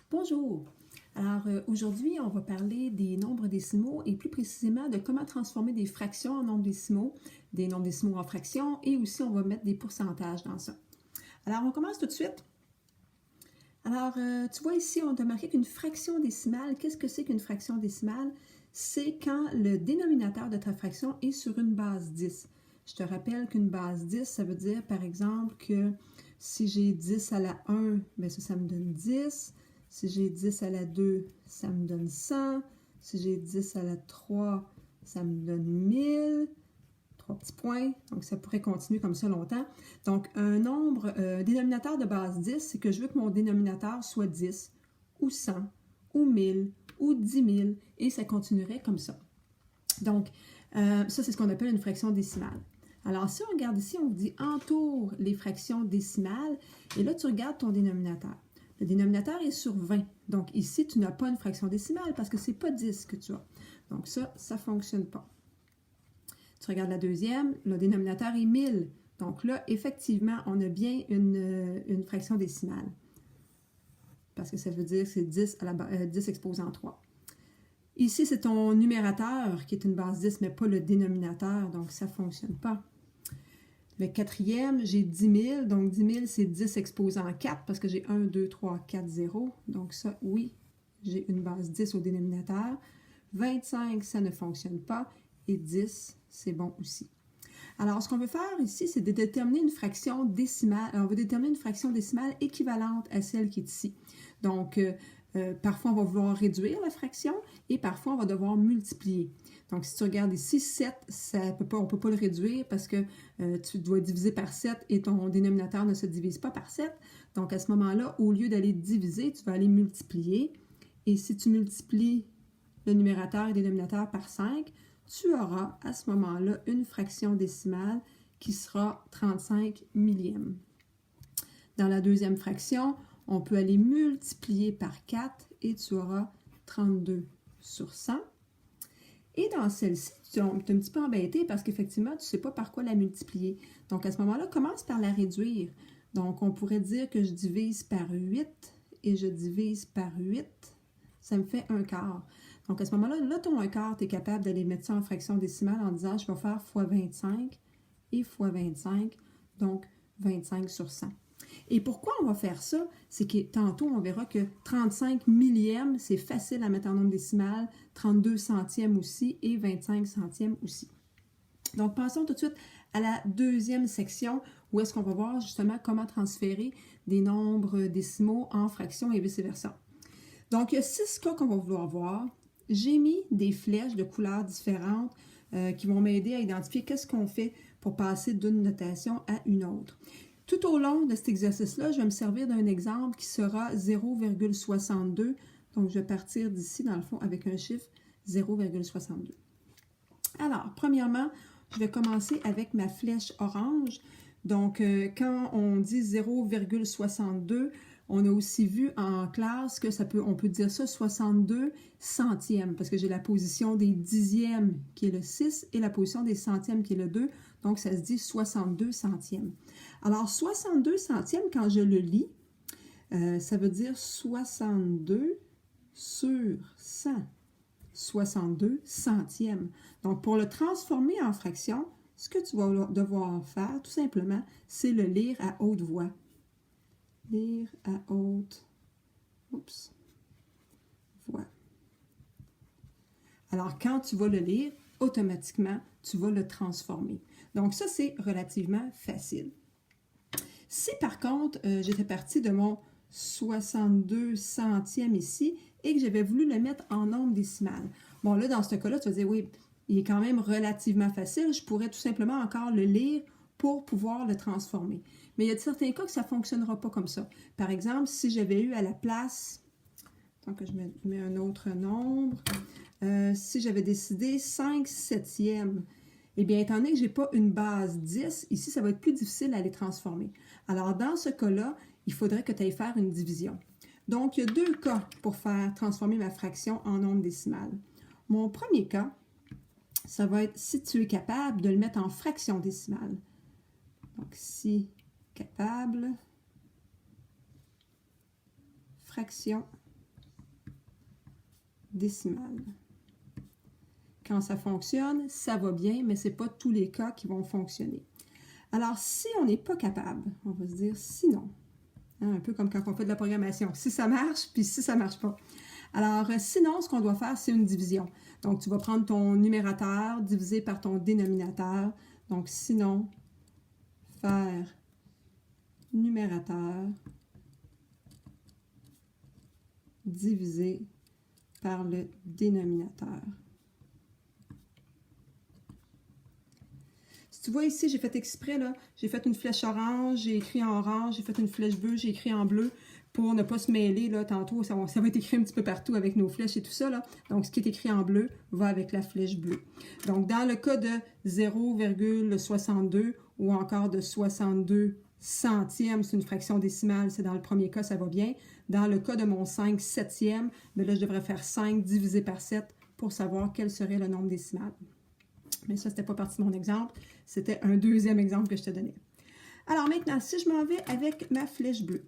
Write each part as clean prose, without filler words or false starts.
Bonjour! Alors aujourd'hui, on va parler des nombres décimaux et plus précisément de comment transformer des fractions en nombres décimaux, des nombres décimaux en fractions et aussi on va mettre des pourcentages dans ça. Alors on commence tout de suite. Alors tu vois ici, on a marqué qu'une fraction décimale, qu'est-ce que c'est qu'une fraction décimale? C'est quand le dénominateur de ta fraction est sur une base 10. Je te rappelle qu'une base 10, ça veut dire par exemple que si j'ai 10 à la 1, bien ça me donne 10. Si j'ai 10 à la 2, ça me donne 100. Si j'ai 10 à la 3, ça me donne 1000. 3 petits points. Donc, ça pourrait continuer comme ça longtemps. Donc, un nombre, dénominateur de base 10, c'est que je veux que mon dénominateur soit 10, ou 100, ou 1000, ou 10 000, et ça continuerait comme ça. Donc, ça, c'est ce qu'on appelle une fraction décimale. Alors, si on regarde ici, on vous dit entoure les fractions décimales, et là, tu regardes ton dénominateur. Le dénominateur est sur 20. Donc ici, tu n'as pas une fraction décimale parce que ce n'est pas 10 que tu as. Donc ça ne fonctionne pas. Tu regardes la deuxième, le dénominateur est 1000. Donc là, effectivement, on a bien une fraction décimale. Parce que ça veut dire que c'est 10, 10 exposant 3. Ici, c'est ton numérateur qui est une base 10, mais pas le dénominateur. Donc ça ne fonctionne pas. Le quatrième, j'ai 10 000. Donc, 10 000, c'est 10 exposant 4 parce que j'ai 1, 2, 3, 4, 0. Donc, ça, oui, j'ai une base 10 au dénominateur. 25, ça ne fonctionne pas. Et 10, c'est bon aussi. Alors, ce qu'on veut faire ici, c'est de déterminer une fraction décimale. Alors, on veut déterminer une fraction décimale équivalente à celle qui est ici. Donc, parfois, on va vouloir réduire la fraction et parfois, on va devoir multiplier. Donc, si tu regardes ici, 7, on ne peut pas le réduire parce que tu dois diviser par 7 et ton dénominateur ne se divise pas par 7. Donc, à ce moment-là, au lieu d'aller diviser, tu vas aller multiplier. Et si tu multiplies le numérateur et le dénominateur par 5, tu auras à ce moment-là une fraction décimale qui sera 35 millièmes. Dans la deuxième fraction, on peut aller multiplier par 4 et tu auras 32 sur 100. Et dans celle-ci, tu es un petit peu embêté parce qu'effectivement, tu ne sais pas par quoi la multiplier. Donc, à ce moment-là, commence par la réduire. Donc, on pourrait dire que je divise par 8 et je divise par 8. Ça me fait 1/4. Donc, à ce moment-là, là, ton 1/4, tu es capable d'aller mettre ça en fraction décimale en disant, je vais faire fois 25 et fois 25, donc 25 sur 100. Et pourquoi on va faire ça? C'est que tantôt, on verra que 35 millièmes, c'est facile à mettre en nombre décimal, 32 centièmes aussi et 25 centièmes aussi. Donc, passons tout de suite à la deuxième section où est-ce qu'on va voir justement comment transférer des nombres décimaux en fractions et vice-versa. Donc, il y a 6 cas qu'on va vouloir voir. J'ai mis des flèches de couleurs différentes qui vont m'aider à identifier qu'est-ce qu'on fait pour passer d'une notation à une autre. Tout au long de cet exercice-là, je vais me servir d'un exemple qui sera 0,62. Donc, je vais partir d'ici, dans le fond, avec un chiffre 0,62. Alors, premièrement, je vais commencer avec ma flèche orange. Donc, quand on dit 0,62, on a aussi vu en classe que on peut dire ça 62 centièmes, parce que j'ai la position des dixièmes qui est le 6 et la position des centièmes qui est le 2. Donc, ça se dit 62 centièmes. Alors, 62 centièmes, quand je le lis, ça veut dire 62 sur 100. 62 centièmes. Donc, pour le transformer en fraction, ce que tu vas devoir faire, tout simplement, c'est le lire à haute voix. Lire à haute voix. Alors, quand tu vas le lire, automatiquement, tu vas le transformer. Donc, ça, c'est relativement facile. Si, par contre, j'étais partie de mon 62 centièmes ici et que j'avais voulu le mettre en nombre décimal. Bon, là, dans ce cas-là, tu vas dire, oui, il est quand même relativement facile. Je pourrais tout simplement encore le lire pour pouvoir le transformer. Mais il y a certains cas que ça ne fonctionnera pas comme ça. Par exemple, si j'avais eu à la place, tant que je mets un autre nombre, si j'avais décidé 5 septièmes, eh bien, étant donné que je n'ai pas une base 10, ici, ça va être plus difficile à les transformer. Alors, dans ce cas-là, il faudrait que tu ailles faire une division. Donc, il y a 2 cas pour faire transformer ma fraction en nombre décimal. Mon premier cas, ça va être si tu es capable de le mettre en fraction décimale. Donc, si capable, fraction décimale. Quand ça fonctionne, ça va bien, mais ce n'est pas tous les cas qui vont fonctionner. Alors, si on n'est pas capable, on va se dire sinon. Hein, un peu comme quand on fait de la programmation. Si ça marche, puis si ça ne marche pas. Alors, sinon, ce qu'on doit faire, c'est une division. Donc, tu vas prendre ton numérateur divisé par ton dénominateur. Donc, sinon, faire numérateur divisé par le dénominateur. Si tu vois ici, j'ai fait exprès, là, j'ai fait une flèche orange, j'ai écrit en orange, j'ai fait une flèche bleue, j'ai écrit en bleu pour ne pas se mêler. Là, tantôt, ça va être écrit un petit peu partout avec nos flèches et tout ça. Là. Donc, ce qui est écrit en bleu va avec la flèche bleue. Donc, dans le cas de 0,62 ou encore de 62 centièmes, c'est une fraction décimale, c'est dans le premier cas, ça va bien. Dans le cas de mon 5 septièmes, bien là, je devrais faire 5 divisé par 7 pour savoir quel serait le nombre décimal. Mais ça, ce n'était pas partie de mon exemple. C'était un deuxième exemple que je te donnais. Alors maintenant, si je m'en vais avec ma flèche bleue.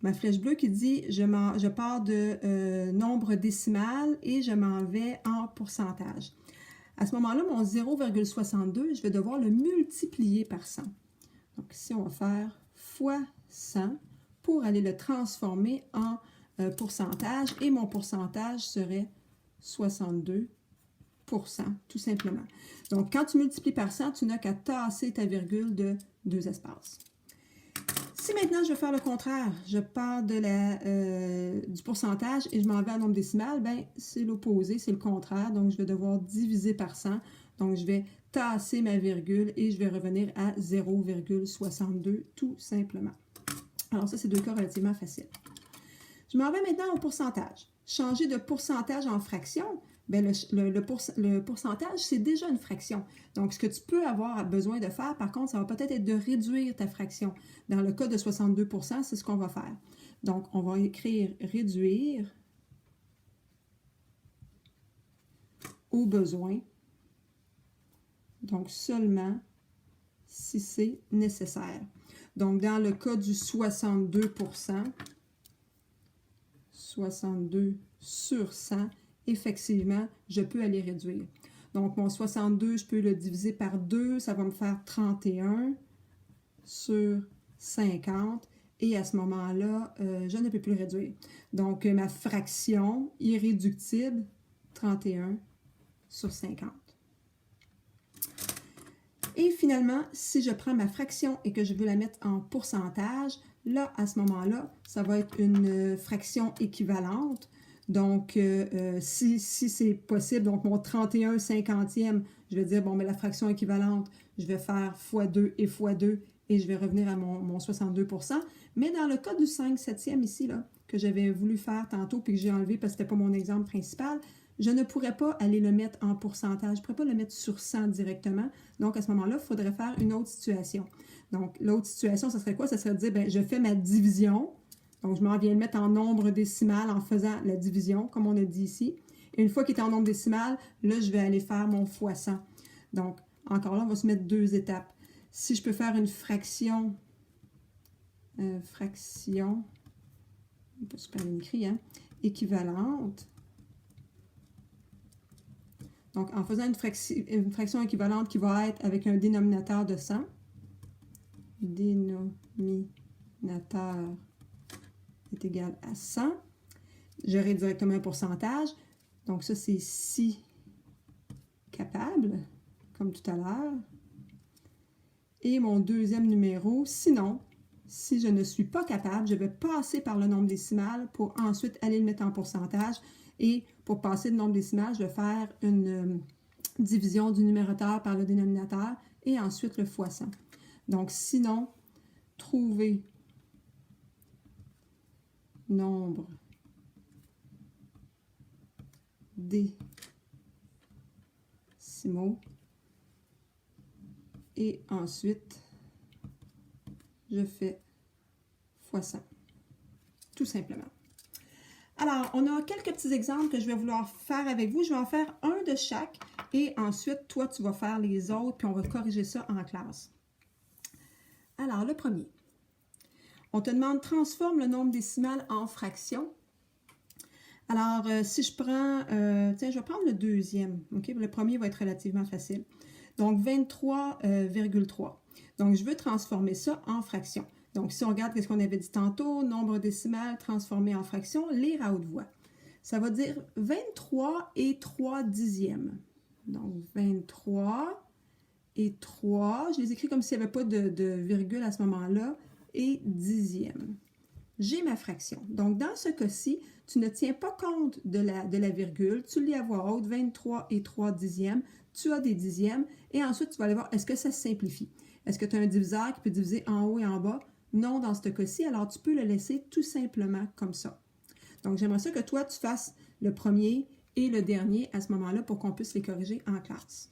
Ma flèche bleue qui dit, je pars de nombre décimal et je m'en vais en pourcentage. À ce moment-là, mon 0,62, je vais devoir le multiplier par 100. Donc ici, on va faire fois 100 pour aller le transformer en pourcentage. Et mon pourcentage serait 62%, tout simplement. Donc, quand tu multiplies par 100, tu n'as qu'à tasser ta virgule de 2 espaces. Si maintenant je veux faire le contraire, je pars du pourcentage et je m'en vais à nombre décimal, bien, c'est l'opposé, c'est le contraire. Donc, je vais devoir diviser par 100. Donc, je vais tasser ma virgule et je vais revenir à 0,62 tout simplement. Alors, ça, c'est deux cas relativement faciles. Je m'en vais maintenant au pourcentage. Changer de pourcentage en fraction, bien, le pourcentage, c'est déjà une fraction. Donc, ce que tu peux avoir besoin de faire, par contre, ça va peut-être être de réduire ta fraction. Dans le cas de 62%, c'est ce qu'on va faire. Donc, on va écrire réduire au besoin. Donc, seulement si c'est nécessaire. Donc, dans le cas du 62%, 62 sur 100, effectivement, je peux aller réduire. Donc, mon 62, je peux le diviser par 2, ça va me faire 31 sur 50. Et à ce moment-là, je ne peux plus réduire. Donc, ma fraction irréductible, 31 sur 50. Et finalement, si je prends ma fraction et que je veux la mettre en pourcentage, là, à ce moment-là, ça va être une fraction équivalente. Donc, si c'est possible, donc mon 31 cinquantième, je vais dire, bon, mais la fraction équivalente, je vais faire x2 et x2 et je vais revenir à mon 62%. Mais dans le cas du 5 septième ici, là, que j'avais voulu faire tantôt puis que j'ai enlevé parce que ce n'était pas mon exemple principal, je ne pourrais pas aller le mettre en pourcentage. Je ne pourrais pas le mettre sur 100 directement. Donc, à ce moment-là, il faudrait faire une autre situation. Donc, l'autre situation, ce serait quoi? Ce serait de dire, bien, je fais ma division. Donc, je m'en viens le mettre en nombre décimal en faisant la division, comme on a dit ici. Et une fois qu'il est en nombre décimal, là, je vais aller faire mon fois 100. Donc, encore là, on va se mettre deux étapes. Si je peux faire une fraction, pas super bien écrit, hein, équivalente. Donc, en faisant une fraction équivalente qui va être avec un dénominateur de 100, dénominateur est égal à 100, j'aurai directement un pourcentage. Donc, ça, c'est si capable, comme tout à l'heure. Et mon deuxième numéro, sinon, si je ne suis pas capable, je vais passer par le nombre décimal pour ensuite aller le mettre en pourcentage. Et pour passer le nombre décimal, je vais faire une division du numérateur par le dénominateur et ensuite le fois 100. Donc, sinon, trouver nombre décimaux et ensuite, je fais fois 100. Tout simplement. Alors, on a quelques petits exemples que je vais vouloir faire avec vous. Je vais en faire un de chaque et ensuite, toi, tu vas faire les autres puis on va corriger ça en classe. Alors, le premier. On te demande transforme le nombre décimal en fraction. Alors, si je prends, tiens, je vais prendre le deuxième, OK? Le premier va être relativement facile. Donc, 23,3. Donc, je veux transformer ça en fraction. Donc, si on regarde ce qu'on avait dit tantôt, nombre décimal transformé en fraction, lire à haute voix. Ça va dire 23 et 3 dixièmes. Donc, 23 et 3, je les écris comme s'il n'y avait pas de virgule à ce moment-là, et dixième. J'ai ma fraction. Donc, dans ce cas-ci, tu ne tiens pas compte de la virgule, tu lis à voix haute, 23 et 3 dixièmes, tu as des dixièmes, et ensuite, tu vas aller voir, est-ce que ça se simplifie? Est-ce que tu as un diviseur qui peut diviser en haut et en bas? Non, dans ce cas-ci, alors tu peux le laisser tout simplement comme ça. Donc, j'aimerais ça que toi, tu fasses le premier et le dernier à ce moment-là pour qu'on puisse les corriger en classe.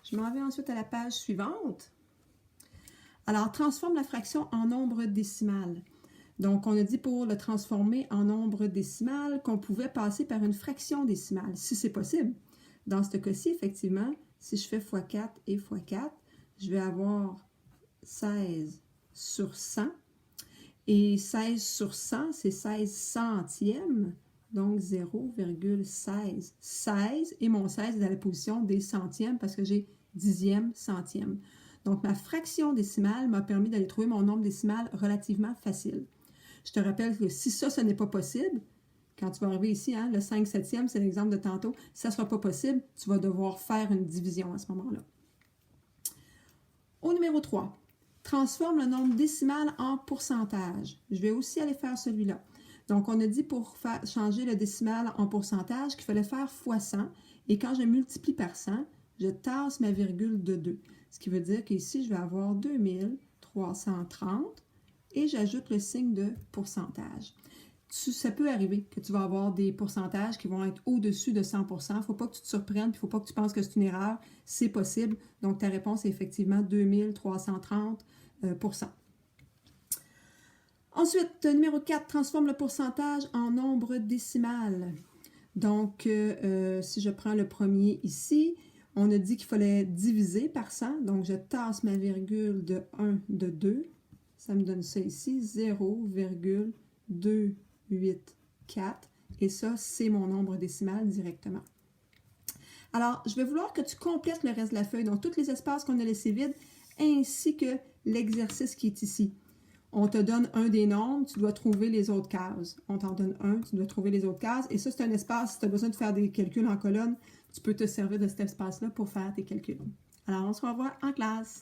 Je m'en vais ensuite à la page suivante. Alors, transforme la fraction en nombre décimal. Donc, on a dit pour le transformer en nombre décimal qu'on pouvait passer par une fraction décimale, si c'est possible. Dans ce cas-ci, effectivement, si je fais x4 et x4, je vais avoir 16 sur 100. Et 16 sur 100, c'est 16 centièmes, donc 0,16. 16, et mon 16 est dans la position des centièmes parce que j'ai dixième, centième. Donc, ma fraction décimale m'a permis d'aller trouver mon nombre décimal relativement facile. Je te rappelle que si ça, ce n'est pas possible, quand tu vas arriver ici, hein, le 5 septième, c'est l'exemple de tantôt, si ça ne sera pas possible, tu vas devoir faire une division à ce moment-là. Au numéro 3, transforme le nombre décimal en pourcentage. Je vais aussi aller faire celui-là. Donc, on a dit pour changer le décimal en pourcentage qu'il fallait faire fois 100. Et quand je multiplie par 100, je tasse ma virgule de 2. Ce qui veut dire qu'ici, je vais avoir 2330 et j'ajoute le signe de pourcentage. Ça peut arriver que tu vas avoir des pourcentages qui vont être au-dessus de 100%. Il ne faut pas que tu te surprennes, il ne faut pas que tu penses que c'est une erreur. C'est possible. Donc, ta réponse est effectivement 2330%. Ensuite, numéro 4, transforme le pourcentage en nombre décimal. Donc, si je prends le premier ici, on a dit qu'il fallait diviser par 100. Donc, je tasse ma virgule de 1 de 2. Ça me donne ça ici, 0,284. Et ça, c'est mon nombre décimal directement. Alors, je vais vouloir que tu complètes le reste de la feuille. Donc, tous les espaces qu'on a laissés vides, ainsi que l'exercice qui est ici. On te donne un des nombres, tu dois trouver les autres cases. On t'en donne un, tu dois trouver les autres cases. Et ça, c'est un espace, si tu as besoin de faire des calculs en colonne, tu peux te servir de cet espace-là pour faire tes calculs. Alors, on se revoit en classe.